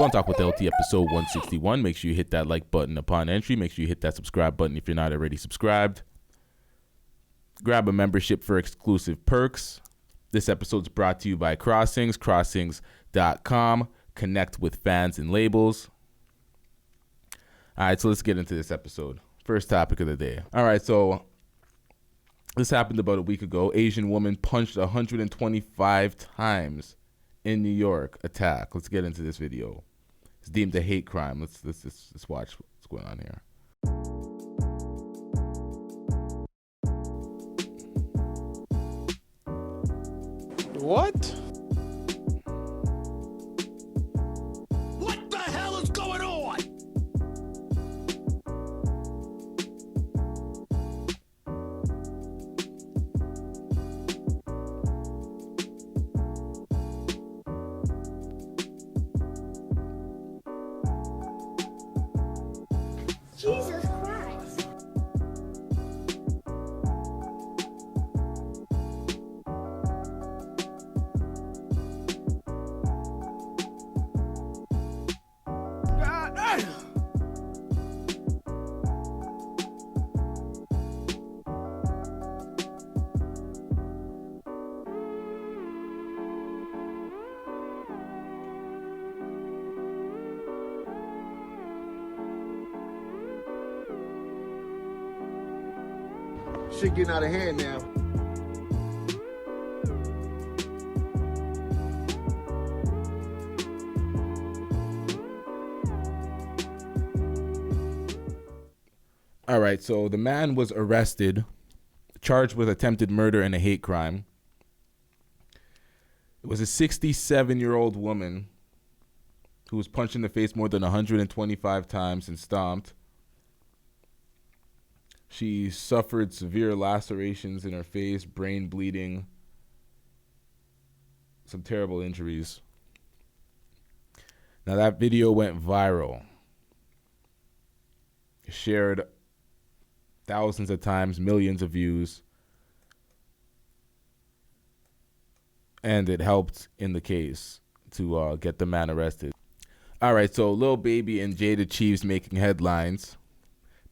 Blunt Talk with LT episode 161. Make sure you hit that like button upon entry. Make sure you hit that subscribe button if you're not already subscribed. Grab a membership for exclusive perks. This episode is brought to you by Crossings, crossings.com. Connect with fans and labels. All right, so let's get into this episode. First topic of the day. All right, so this happened about a week ago. Asian woman punched 125 times in New York. Attack. Let's get into this video. It's deemed a hate crime. Let's watch what's going on here. What? What the hell is going on? Jesus Christ. God damn. Shit getting out of hand now. All right, so the man was arrested, charged with attempted murder and a hate crime. It was a 67-year-old woman who was punched in the face more than 125 times and stomped. She suffered severe lacerations in her face, brain bleeding, some terrible injuries. Now that video went viral. Shared thousands of times, millions of views. And it helped in the case to get the man arrested. All right, so Lil Baby and Jada Cheaves making headlines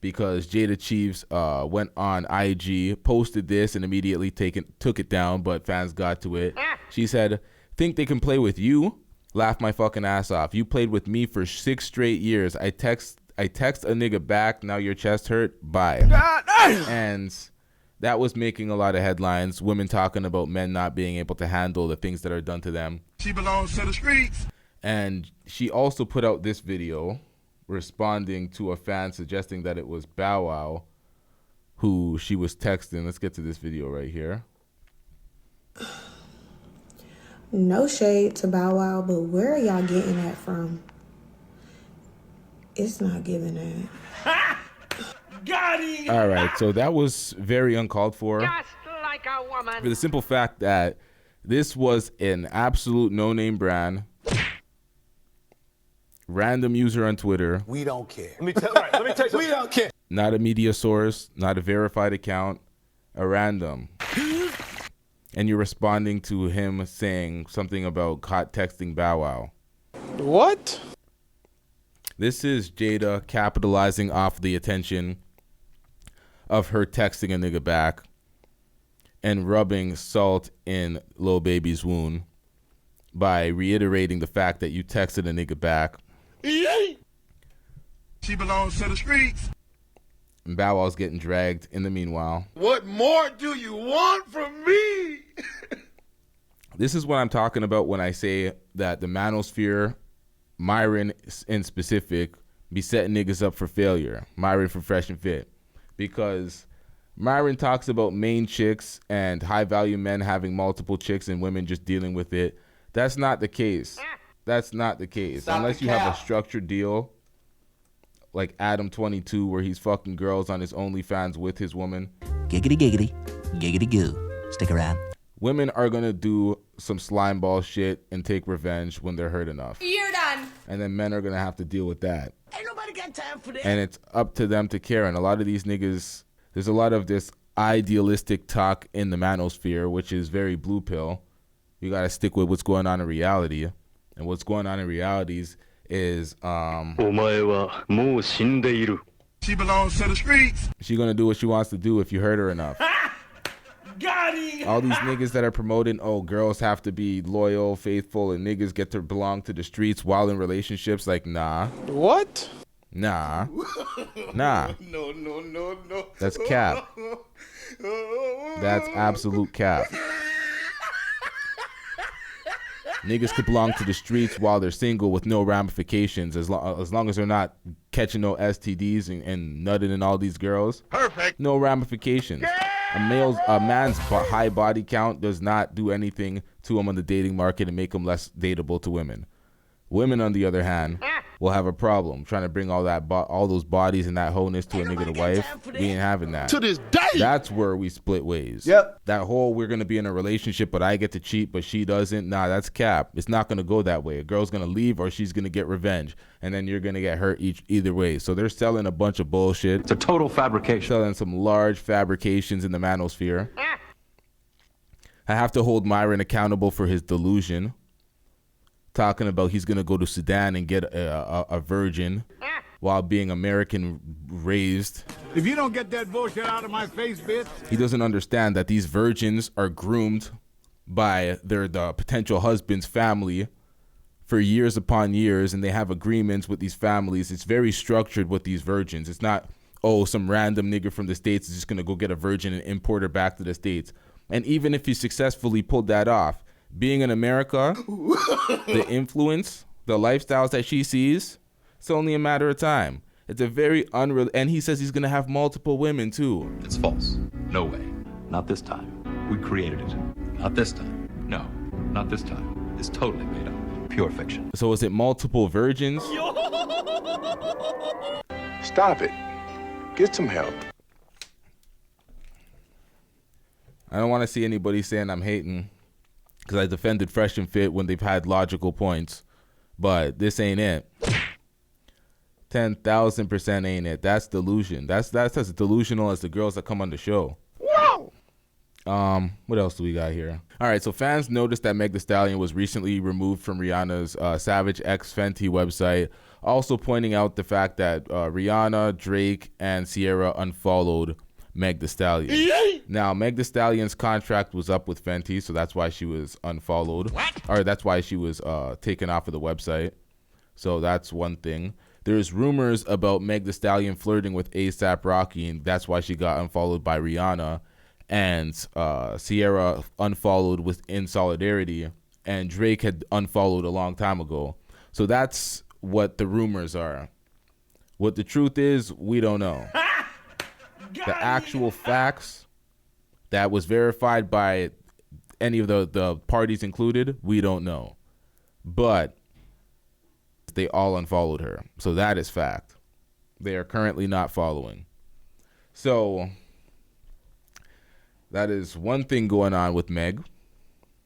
because Jada Cheaves went on IG, posted this, and immediately took it down, but fans got to it. She said, "Think they can play with you? Laugh my fucking ass off. You played with me for 6 straight years. I text a nigga back, now your chest hurt? Bye." And that was making a lot of headlines. Women talking about men not being able to handle the things that are done to them. She belongs to the streets. And she also put out this video responding to a fan suggesting that it was Bow Wow who she was texting. Let's get to this video right here. No shade to Bow Wow, but where are y'all getting that from? It's not giving that. Got him. All right, so that was very uncalled for. Just like a woman. For the simple fact that this was an absolute no-name brand. Random user on Twitter. We don't care. Let me tell you something. We don't care. Not a media source, not a verified account, a random. And you're responding to him saying something about hot texting Bow Wow. What? This is Jada capitalizing off the attention of her texting a nigga back and rubbing salt in Lil Baby's wound by reiterating the fact that you texted a nigga back. She belongs to the streets. And Bow Wow's getting dragged in the meanwhile. What more do you want from me? This is what I'm talking about when I say that the Manosphere, Myron in specific, be setting niggas up for failure. Myron from Fresh and Fit. Because Myron talks about main chicks and high-value men having multiple chicks and women just dealing with it. That's not the case. That's not the case. Stop Unless the you have cap. a structured deal like Adam 22 where he's fucking girls on his OnlyFans with his woman. Giggity giggity, giggity goo. Stick around. Women are going to do some slime ball shit and take revenge when they're hurt enough. You're done. And then men are going to have to deal with that. Ain't nobody got time for that. And it's up to them to care. And a lot of these niggas, there's a lot of this idealistic talk in the manosphere, which is very blue pill. You got to stick with what's going on in reality. And what's going on in reality is She belongs to the streets. she gonna do what she wants to do if you hurt her enough. Got him. All these niggas that are promoting, oh, girls have to be loyal, faithful, and niggas get to belong to the streets while in relationships. Like, nah. What? Nah. No. That's cap. That's absolute cap. Niggas could belong to the streets while they're single with no ramifications, as long as they're not catching no STDs and nutting in all these girls. Perfect. No ramifications. A man's high body count does not do anything to him on the dating market and make him less dateable to women. Women, on the other hand, will have a problem trying to bring all those bodies and that wholeness to a nigga to wife. We ain't having that. To this day. That's where we split ways. Yep. That whole we're gonna be in a relationship, but I get to cheat, but she doesn't. Nah, that's cap. It's not gonna go that way. A girl's gonna leave, or she's gonna get revenge, and then you're gonna get hurt either way. So they're selling a bunch of bullshit. It's a total fabrication. Selling some large fabrications in the manosphere. I have to hold Myron accountable for his delusion. Talking about he's gonna go to Sudan and get a virgin while being American raised. If you don't get that bullshit out of my face, bitch. He doesn't understand that these virgins are groomed by the potential husband's family for years upon years, and they have agreements with these families. It's very structured with these virgins. It's not, oh, some random nigga from the States is just gonna go get a virgin and import her back to the States. And even if he successfully pulled that off, being in America, the influence, the lifestyles that she sees, it's only a matter of time. It's a very unreal, and he says he's gonna have multiple women too. It's false. No way. Not this time. We created it. Not this time. No, not this time. It's totally made up. Pure fiction. So is it multiple virgins? Stop it. Get some help. I don't want to see anybody saying I'm hating, because I defended Fresh and Fit when they've had logical points, but this ain't it. 10,000% ain't it. That's delusion. That's as delusional as the girls that come on the show. Whoa. What else do we got here? All right, so fans noticed that Meg Thee Stallion was recently removed from Rihanna's Savage X Fenty website, also pointing out the fact that Rihanna, Drake, and Sierra unfollowed Meg Thee Stallion. Now, Meg Thee Stallion's contract was up with Fenty, so that's why she was unfollowed. Or that's why she was taken off of the website. So that's one thing. There's rumors about Meg Thee Stallion flirting with A$AP Rocky, and that's why she got unfollowed by Rihanna. And Sierra unfollowed within solidarity, and Drake had unfollowed a long time ago. So that's what the rumors are. What the truth is, we don't know. The actual facts that was verified by any of the parties included, we don't know. But they all unfollowed her. So that is fact. They are currently not following. So that is one thing going on with Meg.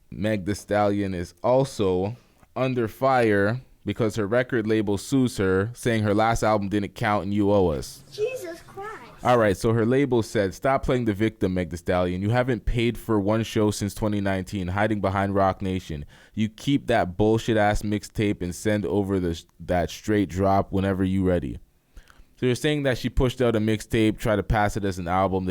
Meg Thee Stallion is also under fire because her record label sues her, saying her last album didn't count and you owe us. Jesus Christ. All right, so her label said, stop playing the victim, Meg Thee Stallion. You haven't paid for one show since 2019, hiding behind Rock Nation. You keep that bullshit-ass mixtape and send over that straight drop whenever you ready. So you're saying that she pushed out a mixtape, try to pass it as an album.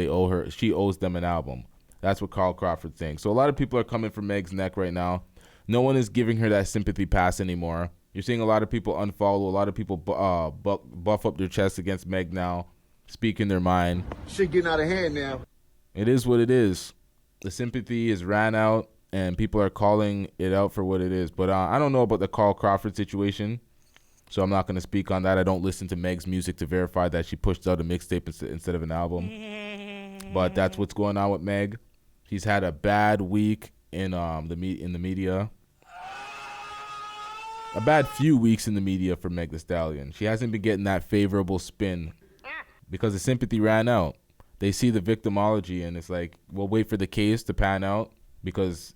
She owes them an album. That's what Carl Crawford's saying. So a lot of people are coming for Meg's neck right now. No one is giving her that sympathy pass anymore. You're seeing a lot of people unfollow, a lot of people buff up their chest against Meg now, speaking their mind. Shit getting out of hand now. It is what it is. The sympathy is ran out, and people are calling it out for what it is. But I don't know about the Carl Crawford situation, so I'm not going to speak on that. I don't listen to Meg's music to verify that she pushed out a mixtape instead of an album. But that's what's going on with Meg. She's had a bad week in the media. A bad few weeks in the media for Meg Thee Stallion. She hasn't been getting that favorable spin because the sympathy ran out. They see the victimology, and it's like, we'll wait for the case to pan out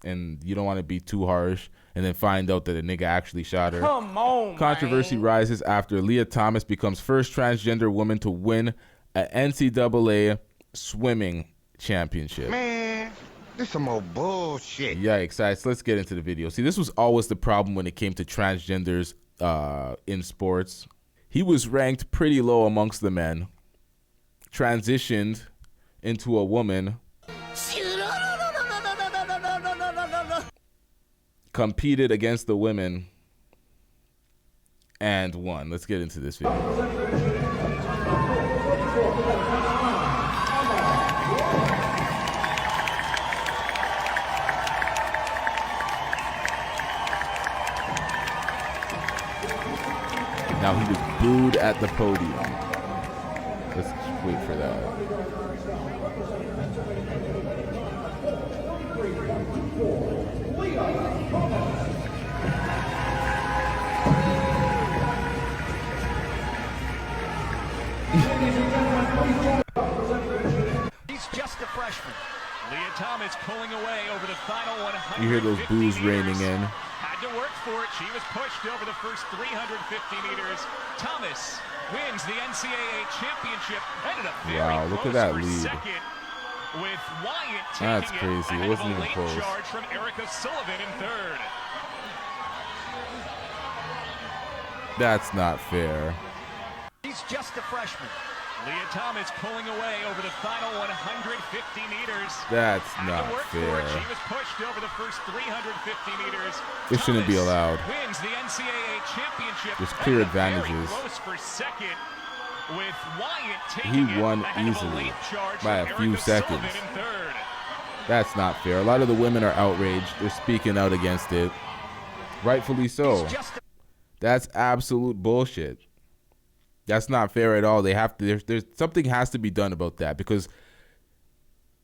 and you don't want to be too harsh and then find out that a nigga actually shot her. Come on, Controversy rises after Leah Thomas becomes first transgender woman to win an NCAA swimming championship. Man, this some more bullshit. Yikes. All right, so let's get into the video. See, this was always the problem when it came to transgenders in sports. He was ranked pretty low amongst the men, transitioned into a woman, competed against the women, and won. Let's get into this video. Now he was booed at the podium. Let's wait for that. He's just a freshman. Leah Thomas pulling away over the final 100. You hear those boos raining in. Had to work for it. She was pushed over the first 350 meters. Thomas wins the NCAA championship. Ended up very look at close that for lead. second, with Wyatt That's taking crazy. It ahead wasn't of a even late close. charge from Erica Sullivan in third. That's not fair. He's just a freshman. Leah Thomas pulling away over the final 150 meters. That's Had not to work for fair. it. She was pushed over the first 350 meters. This shouldn't be allowed. Wins the NCAA championship. There's clear Ended up very advantages. close for second, with Wyatt He taking it won ahead of a easily late charge by a from few Erica seconds. Sullivan in third. That's not fair. A lot of the women are outraged. They're speaking out against it. Rightfully so. That's absolute bullshit. That's not fair at all. They have to. There's something has to be done about that, because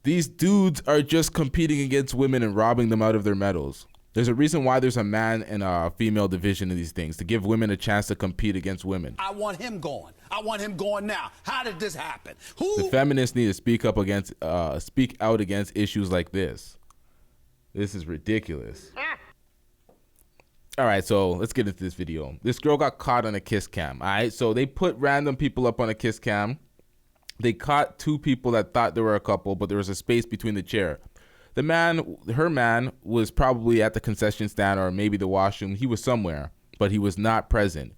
these dudes are just competing against women and robbing them out of their medals. There's a reason why there's a man and a female division in these things, to give women a chance to compete against women. I want him going. I want him going now. How did this happen? The feminists need to speak out against issues like this. This is ridiculous. All right, so let's get into this video. This girl got caught on a kiss cam. All right, so they put random people up on a kiss cam. They caught two people that thought they were a couple, but there was a space between the chair. Her man was probably at the concession stand or maybe the washroom. He was somewhere, but he was not present.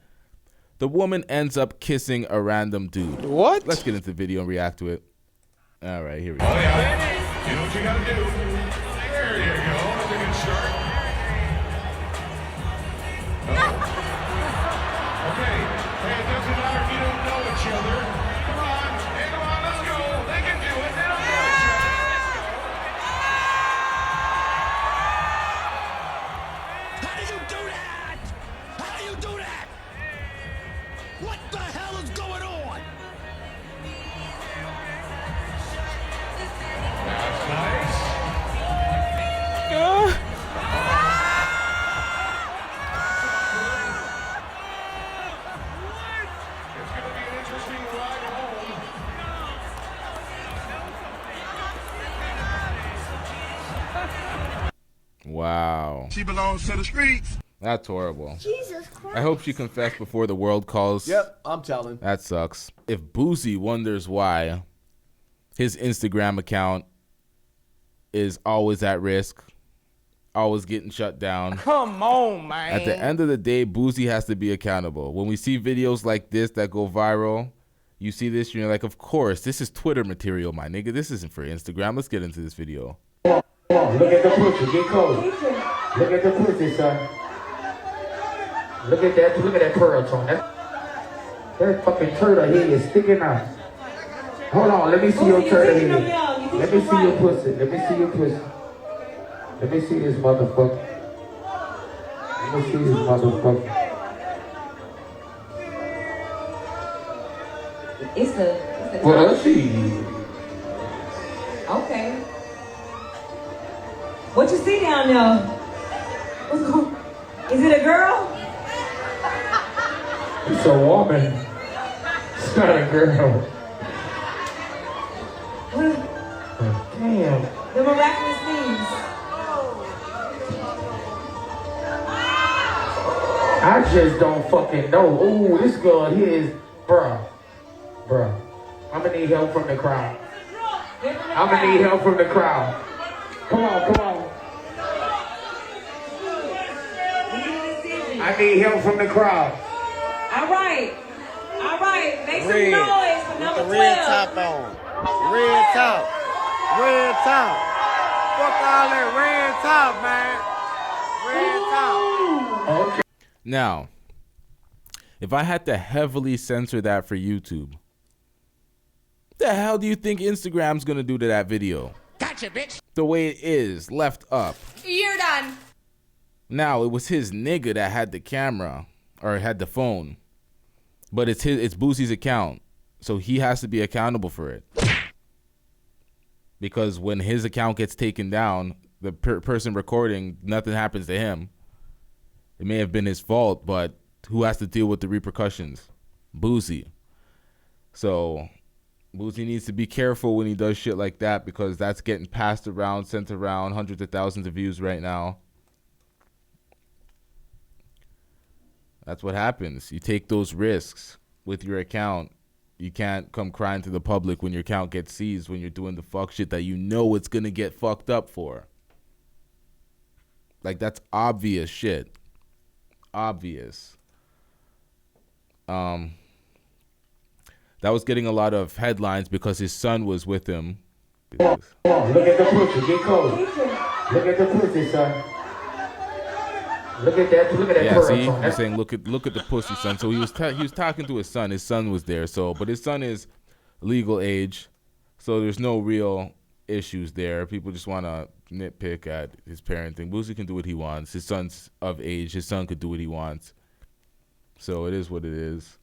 The woman ends up kissing a random dude. What? Let's get into the video and react to it. All right, here we go. Oh, yeah. You know what you gotta do. There you go. That's a good start. Okay. Hey, it doesn't matter if you don't know each other. Come on. Hey, come on, let's go. They can do it. They don't know each other. How do you do that? How do you do that? What the hell is going on? That's nice. It's going to be an interesting ride home. Wow. She belongs to the streets. That's horrible. Jesus Christ. I hope she confessed before the world calls. Yep, I'm telling. That sucks. If Boosie wonders why his Instagram account is always at risk, always getting shut down. Come on, man. At the end of the day, Boosie has to be accountable. When we see videos like this that go viral, you see this, you're like, of course, this is Twitter material, my nigga. This isn't for Instagram. Let's get into this video. Come on, look at the pussy. Get close. Look at the pussy, son. Look at that. Look at that pearl tone. That fucking turtle head is sticking out. Hold on. Let me see your turtle head. Let me see your pussy. Let me see your pussy. Let me see this motherfucker. Let me see this motherfucker. It's the Pussy. Okay. What you see down there? What's going? Is it a girl? It's a woman. It's not a girl. What? Damn. The miraculous things. I just don't fucking know. Ooh, this girl here is, bruh. I'm gonna need help from the crowd. I'm gonna need help from the crowd. Come on. I need help from the crowd. All right. All right. Make some Red. noise for With number the 12. red top on. Red top. Red top. Fuck all that red top, man. Red top. Okay. Now, if I had to heavily censor that for YouTube, the hell do you think Instagram's gonna do to that video? Gotcha, bitch. The way it is, left up. You're done. Now, it was his nigga that had the camera, or had the phone. But it's Boosie's account, so he has to be accountable for it. Because when his account gets taken down, the person recording, nothing happens to him. It may have been his fault, but who has to deal with the repercussions? Boosie. So Boosie needs to be careful when he does shit like that, because that's getting passed around, sent around, hundreds of thousands of views right now. That's what happens. You take those risks with your account. You can't come crying to the public when your account gets seized, when you're doing the fuck shit that you know it's gonna get fucked up for. Like, that's obvious shit. Obvious. That was getting a lot of headlines because his son was with him. Come on, look at the pussy, get cold. Look at the pussy, son. Look at that Yeah, pearl see, on he's saying look at the pussy, son. So he was talking to his son. His son was there. So, but his son is legal age, so there's no real issues there. People just want to nitpick at his parenting. Boosie can do what he wants. His son's of age. His son could do what he wants. So it is what it is.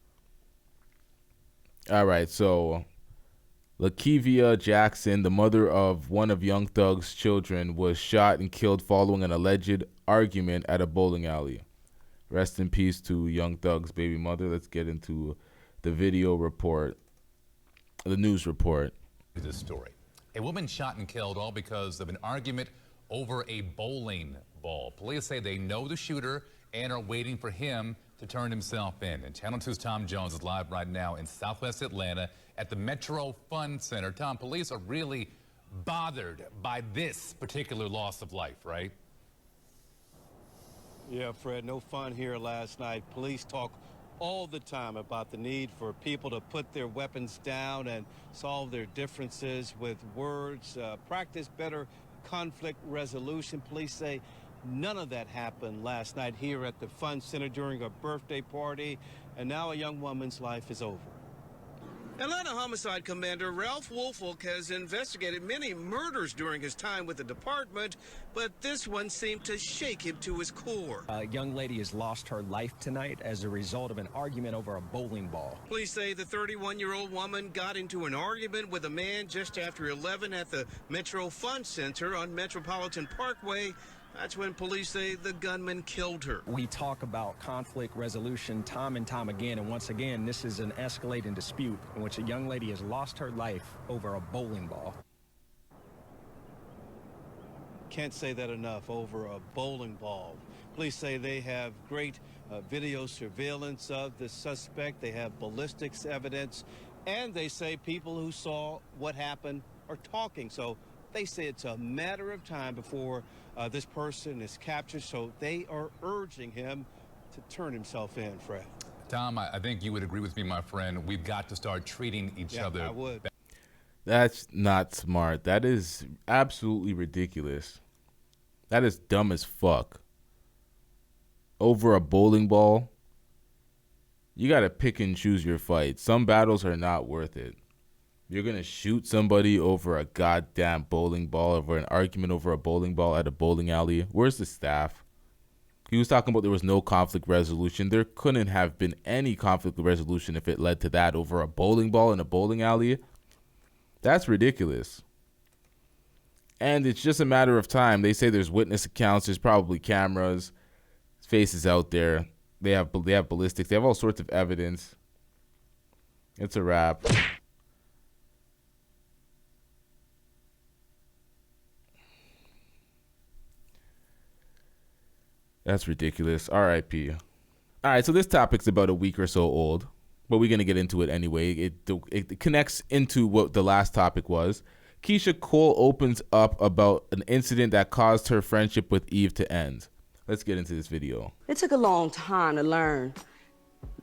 All right, so Lakevia Jackson, the mother of one of Young Thug's children, was shot and killed following an alleged argument at a bowling alley. Rest in peace to Young Thug's baby mother. Let's get into the video report, the news report. This story. A woman shot and killed all because of an argument over a bowling ball. Police say they know the shooter and are waiting for him to turn himself in. And Channel 2's Tom Jones is live right now in Southwest Atlanta at the Metro Fun Center. Tom, police are really bothered by this particular loss of life, right? Yeah, Fred, no fun here last night. Police talk all the time about the need for people to put their weapons down and solve their differences with words, practice better conflict resolution. Police say none of that happened last night here at the Fun Center during a birthday party, and now a young woman's life is over. Atlanta Homicide Commander Ralph Woolfolk has investigated many murders during his time with the department, but this one seemed to shake him to his core. A young lady has lost her life tonight as a result of an argument over a bowling ball. Police say the 31-year-old woman got into an argument with a man just after 11 at the Metro Fun Center on Metropolitan Parkway. That's when police say the gunman killed her. We talk about conflict resolution time and time again, and once again, this is an escalating dispute in which a young lady has lost her life over a bowling ball. Can't say that enough, over a bowling ball. Police say they have great video surveillance of the suspect. They have ballistics evidence, and they say people who saw what happened are talking. So they say it's a matter of time before this person is captured, so they are urging him to turn himself in, Fred. Tom, I think you would agree with me, my friend. We've got to start treating each other. I would. That's not smart. That is absolutely ridiculous. That is dumb as fuck. Over a bowling ball? You got to pick and choose your fights. Some battles are not worth it. You're going to shoot somebody over a goddamn bowling ball, over an argument over a bowling ball at a bowling alley. Where's the staff? He was talking about there was no conflict resolution. There couldn't have been any conflict resolution if it led to that over a bowling ball in a bowling alley. That's ridiculous. And it's just a matter of time. They say there's witness accounts. There's probably cameras, faces out there. They have ballistics. They have all sorts of evidence. It's a wrap. That's ridiculous. R.I.P. All right, so this topic's about a week or so old, but we're going to get into it anyway. It connects into what the last topic was. Keyshia Cole opens up about an incident that caused her friendship with Eve to end. Let's get into this video. It took a long time to learn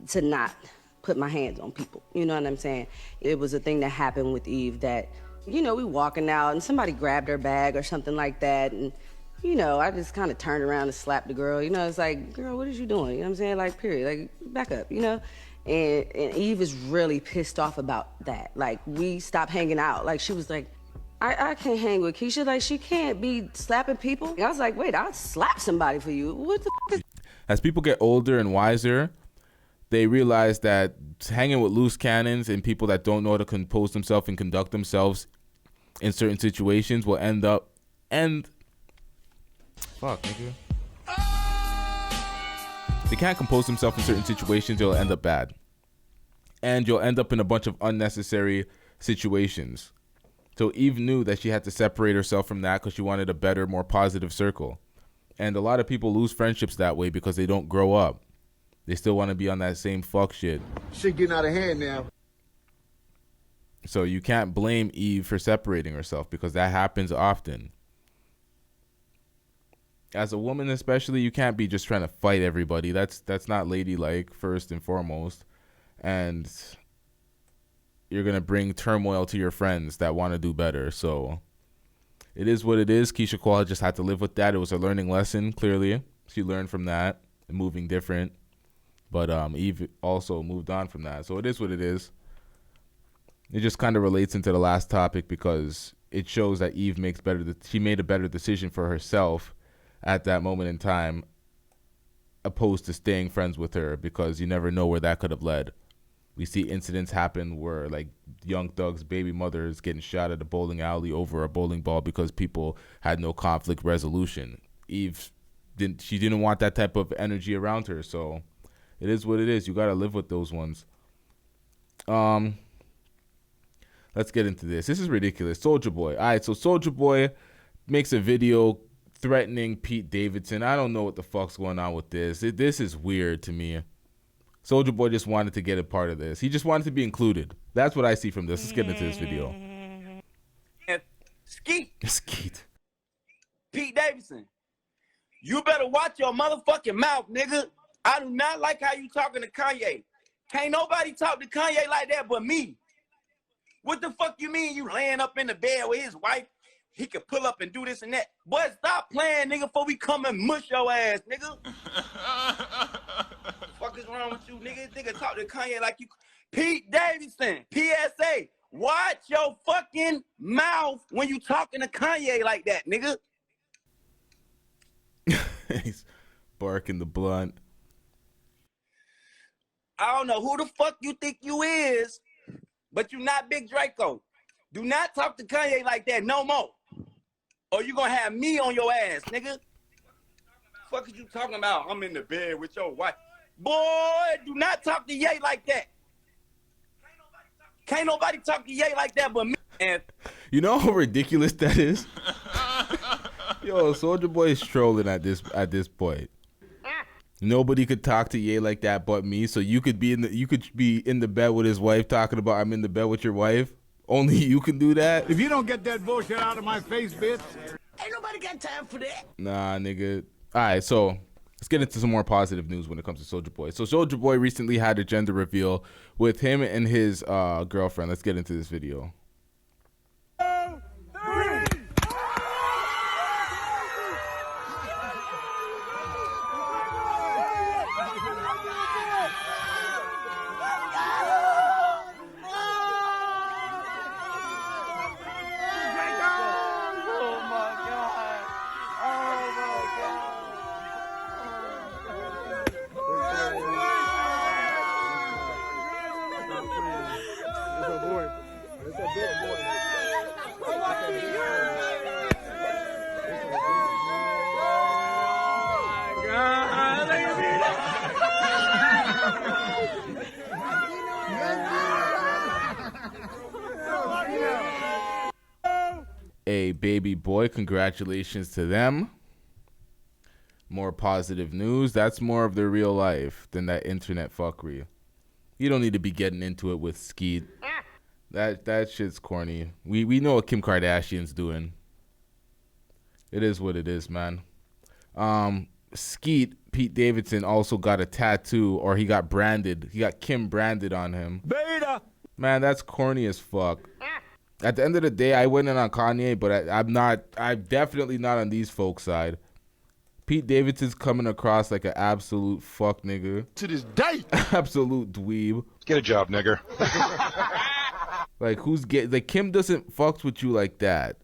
to not put my hands on people. You know what I'm saying? It was a thing that happened with Eve that, we walking out and somebody grabbed her bag or something like that. And, I just kind of turned around and slapped the girl. It's like, girl, what is you doing? You know what I'm saying? Like, period. Like, back up, And Eve is really pissed off about that. Like, we stopped hanging out. Like, she was like, I can't hang with Keyshia. Like, she can't be slapping people. I was like, wait, I'll slap somebody for you. What the f*** is... As people get older and wiser, they realize that hanging with loose cannons and people that don't know how to compose themselves and conduct themselves in certain situations will fuck, nigga. They can't compose themselves in certain situations, it'll end up bad. And you'll end up in a bunch of unnecessary situations. So Eve knew that she had to separate herself from that because she wanted a better, more positive circle. And a lot of people lose friendships that way because they don't grow up. They still want to be on that same fuck shit. Shit getting out of hand now. So you can't blame Eve for separating herself because that happens often. As a woman especially, you can't be just trying to fight everybody. That's not ladylike, first and foremost. And you're going to bring turmoil to your friends that want to do better. So it is what it is. Keyshia Cole just had to live with that. It was a learning lesson, clearly. She learned from that and moving different. But Eve also moved on from that. So it is what it is. It just kind of relates into the last topic because it shows that Eve she made a better decision for herself at that moment in time, opposed to staying friends with her, because you never know where that could have led. We see incidents happen where, like, Young Thug's baby mother is getting shot at a bowling alley over a bowling ball because people had no conflict resolution. Eve didn't want that type of energy around her, so it is what it is. You got to live with those ones. Let's get into this. This is ridiculous. Soulja Boy. All right, so Soulja Boy makes a video threatening Pete Davidson. I don't know what the fuck's going on with this. This is weird to me. Soulja Boy just wanted to get a part of this. He just wanted to be included. That's what I see from this. Let's get into this video. Skeet. Pete Davidson. You better watch your motherfucking mouth, nigga. I do not like how you talking to Kanye. Can't nobody talk to Kanye like that but me. What the fuck you mean you laying up in the bed with his wife? He could pull up and do this and that. Boy, stop playing, nigga, before we come and mush your ass, nigga. Fuck is wrong with you, nigga? Nigga talk to Kanye like you. Pete Davidson, PSA, watch your fucking mouth when you talking to Kanye like that, nigga. He's barking the blunt. I don't know who the fuck you think you is, but you not Big Draco. Do not talk to Kanye like that no more. Or you gonna have me on your ass, nigga. Fuck is you talking about? I'm in the bed with your wife. Boy, do not talk to Ye like that. Can't nobody talk to Ye like that but me. And you know how ridiculous that is? Yo, Soulja Boy is trolling at this point. Nobody could talk to Ye like that but me. So you could be in the bed with his wife talking about I'm in the bed with your wife. Only you can do that? If you don't get that bullshit out of my face, bitch. Ain't nobody got time for that. Nah, nigga. All right, so let's get into some more positive news when it comes to Soulja Boy. So Soulja Boy recently had a gender reveal with him and his girlfriend. Let's get into this video. A baby boy. Congratulations to them. More positive news. That's more of their real life than that internet fuckery. You don't need to be getting into it with Skeet. That shit's corny. We know what Kim Kardashian's doing. It is what it is, man. Skeet, Pete Davidson, also got a tattoo, or he got branded. He got Kim branded on him. Beta. Man, that's corny as fuck. At the end of the day, I went in on Kanye, but I'm definitely not on these folks' side. Pete Davidson's coming across like an absolute fuck nigga. To this day. Absolute dweeb. Get a job, nigger. Like Kim doesn't fucks with you like that.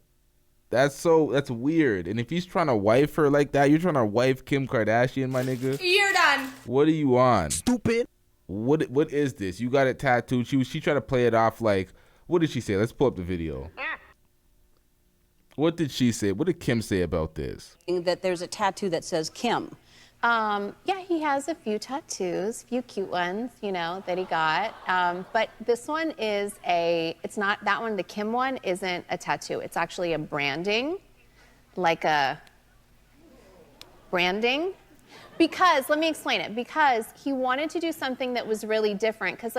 That's weird. And if he's trying to wife her like that, you're trying to wife Kim Kardashian, my nigga. You're done. What are you on? Stupid. What is this? You got it tattooed. She tried to play it off like, what did she say? Let's pull up the video. What did she say? What did Kim say about this? That there's a tattoo that says Kim. Yeah, he has a few tattoos, a few cute ones, that he got. But this one it's not, that one, the Kim one, isn't a tattoo. It's actually a branding, Because, let me explain it. Because he wanted to do something that was really different. Because,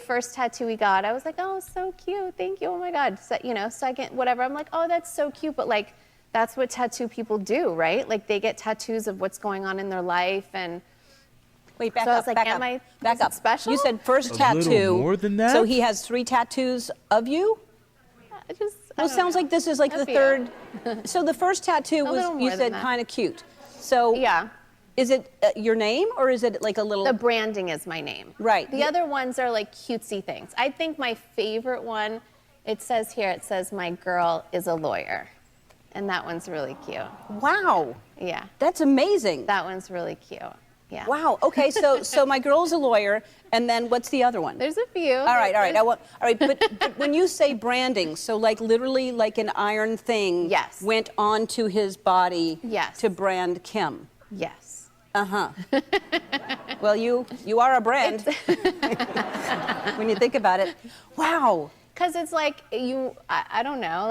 first tattoo he got, I was like, oh, so cute, thank you, oh my God. Second, whatever, I'm like, oh, that's so cute. But, that's what tattoo people do, right? They get tattoos of what's going on in their life. And wait, back so up, I was like, back up. Special? You said first tattoo. Little more than that? So he has 3 tattoos of you? It sounds like this is the third. So the first tattoo was, you said, kind of cute. So yeah. Is it your name, or is it a little? The branding is my name. Right. The other ones are cutesy things. I think my favorite one, it says my girl is a lawyer. And that one's really cute. Wow. Yeah. That's amazing. That one's really cute. Yeah. Wow. Okay. So my girl's a lawyer, and then what's the other one? There's a few. All right. All right. But when you say branding, so literally an iron thing. Yes. Went onto his body. Yes. To brand Kim. Yes. Uh-huh. Well, you are a brand. When you think about it. Wow. Because it's I don't know,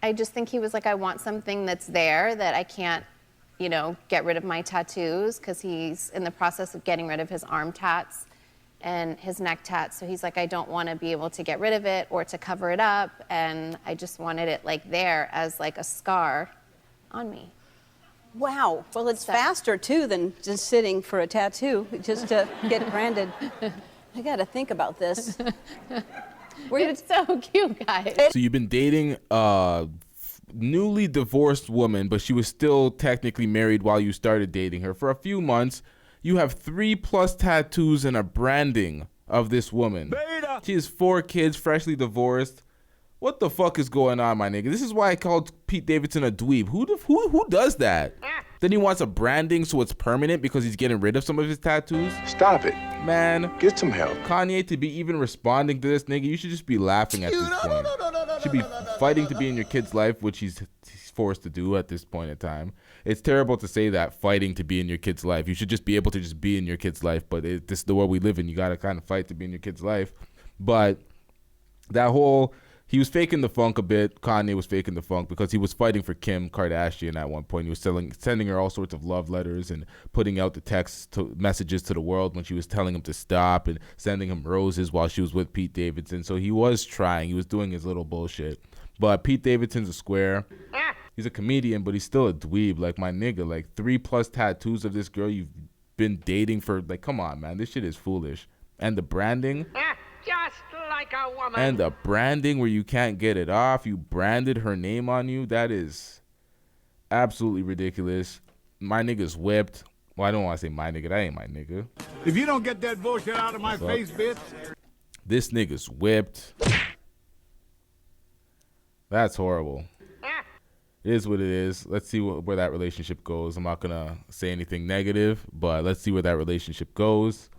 I just think he was I want something that's there that I can't, get rid of my tattoos, because he's in the process of getting rid of his arm tats and his neck tats. So he's I don't want to be able to get rid of it or to cover it up. And I just wanted it there as a scar on me. Wow. Well, it's faster, too, than just sitting for a tattoo, just to get branded. I got to think about this. It's so cute, guys. So you've been dating a newly divorced woman, but she was still technically married while you started dating her. For a few months, you have 3+ tattoos and a branding of this woman. Beta. She has 4 kids, freshly divorced. What the fuck is going on, my nigga? This is why I called Pete Davidson a dweeb. Who does that? Then he wants a branding so it's permanent because he's getting rid of some of his tattoos? Stop it. Man. Get some help. Kanye, to be even responding to this nigga, you should just be laughing at this point. You should be fighting to be in your kid's life, which he's forced to do at this point in time. It's terrible to say that, fighting to be in your kid's life. You should just be able to just be in your kid's life, but this is the world we live in. You got to kind of fight to be in your kid's life. But that whole... He was faking the funk a bit. Kanye was faking the funk because he was fighting for Kim Kardashian at one point. He was sending her all sorts of love letters and putting out the messages to the world when she was telling him to stop, and sending him roses while she was with Pete Davidson. So he was trying. He was doing his little bullshit. But Pete Davidson's a square. He's a comedian, but he's still a dweeb. My nigga, 3+ tattoos of this girl you've been dating for, come on, man. This shit is foolish. And the branding... Just like a woman. And the branding where you can't get it off. You branded her name on you. That is absolutely ridiculous. My nigga's whipped. Well, I don't want to say my nigga. That ain't my nigga. If you don't get that bullshit out of my face, bitch. This nigga's whipped. That's horrible. It is what it is. Let's see where that relationship goes. I'm not going to say anything negative, but let's see where that relationship goes.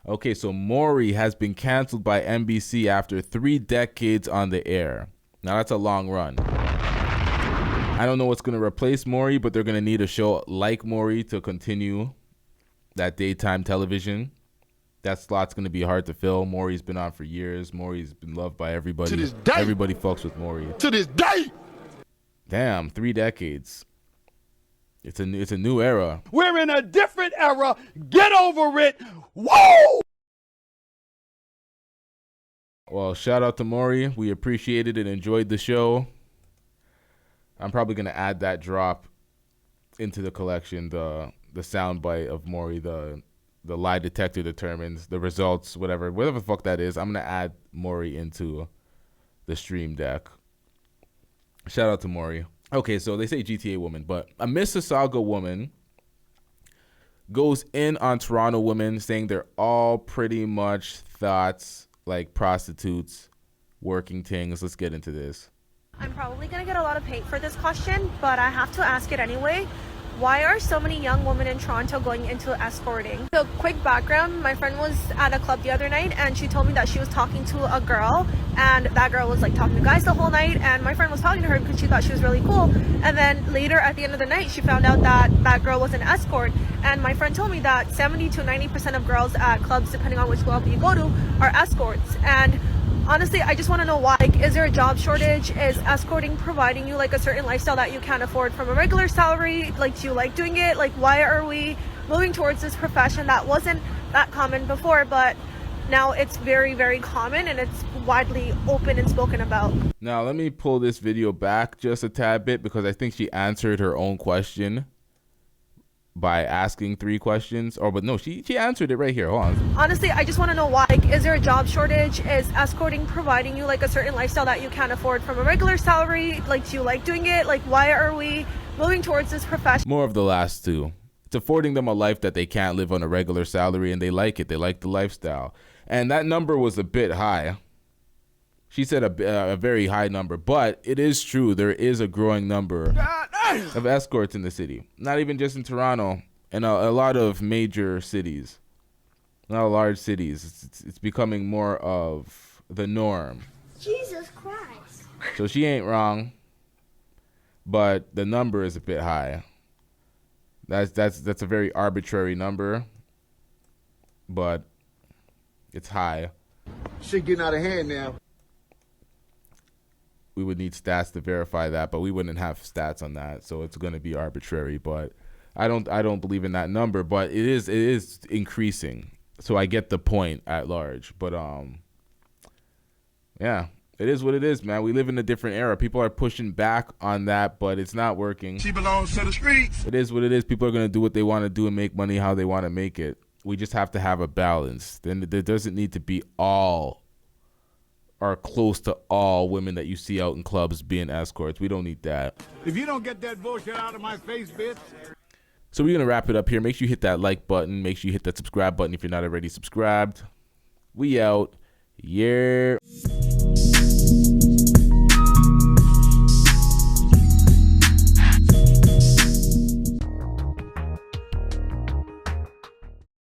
Okay, so Maury has been canceled by NBC after 3 decades on the air. Now, that's a long run. I don't know what's going to replace Maury, but they're going to need a show like Maury to continue that daytime television. That slot's going to be hard to fill. Maury's been on for years. Maury's been loved by everybody. To this day. Everybody fucks with Maury. To this day. Damn, 3 decades. It's a new era. We're in a different era. Get over it. Whoa! Well, shout out to Maury. We appreciated and enjoyed the show. I'm probably going to add that drop into the collection, the soundbite of Maury, the lie detector determines the results, whatever the fuck that is. I'm gonna add Maury into the stream deck. Shout out to Maury. Okay, so they say GTA woman, but a Mississauga woman goes in on Toronto women, saying they're all pretty much thoughts like prostitutes, working things. Let's get into this. I'm probably going to get a lot of hate for this question, but I have to ask it anyway. Why are so many young women in Toronto going into escorting? So quick background, my friend was at a club the other night and she told me that she was talking to a girl and that girl was like talking to guys the whole night, and my friend was talking to her because she thought she was really cool. And then later at the end of the night, she found out that that girl was an escort, and my friend told me that 70 to 90% of girls at clubs, depending on which club you go to, are escorts. And honestly, I just want to know why. Like, is there a job shortage? Is escorting providing you like a certain lifestyle that you can't afford from a regular salary? Like, do you like doing it? Like, why are we moving towards this profession that wasn't that common before, but now it's very, very common and it's widely open and spoken about? Now, let me pull this video back just a tad bit because I think she answered her own question by asking 3 questions. But no, she answered it right here. Hold on. Honestly, I just want to know why. Like, is there a job shortage? Is escorting providing you like a certain lifestyle that you can't afford from a regular salary? Like, do you like doing it? Like, why are we moving towards this profession? More of the last two. It's affording them a life that they can't live on a regular salary, and they like it. They like the lifestyle. And that number was a bit high. She said a very high number, but it is true. There is a growing number of escorts in the city. Not even just in Toronto, in a lot of major cities, not large cities. It's becoming more of the norm. Jesus Christ. So she ain't wrong, but the number is a bit high. That's a very arbitrary number, but it's high. Shit getting out of hand now. We would need stats to verify that, but we wouldn't have stats on that, so it's going to be arbitrary. But I don't believe in that number, but it is increasing. So I get the point at large, but yeah, it is what it is, man. We live in a different era. People are pushing back on that, but it's not working. She belongs to the streets. It is what it is. People are going to do what they want to do and make money how they want to make it. We just have to have a balance. Then there doesn't need to be all or close to all women that you see out in clubs being escorts. We don't need that. If you don't get that bullshit out of my face, bitch. So we're going to wrap it up here. Make sure you hit that like button. Make sure you hit that subscribe button if you're not already subscribed. We out. Yeah.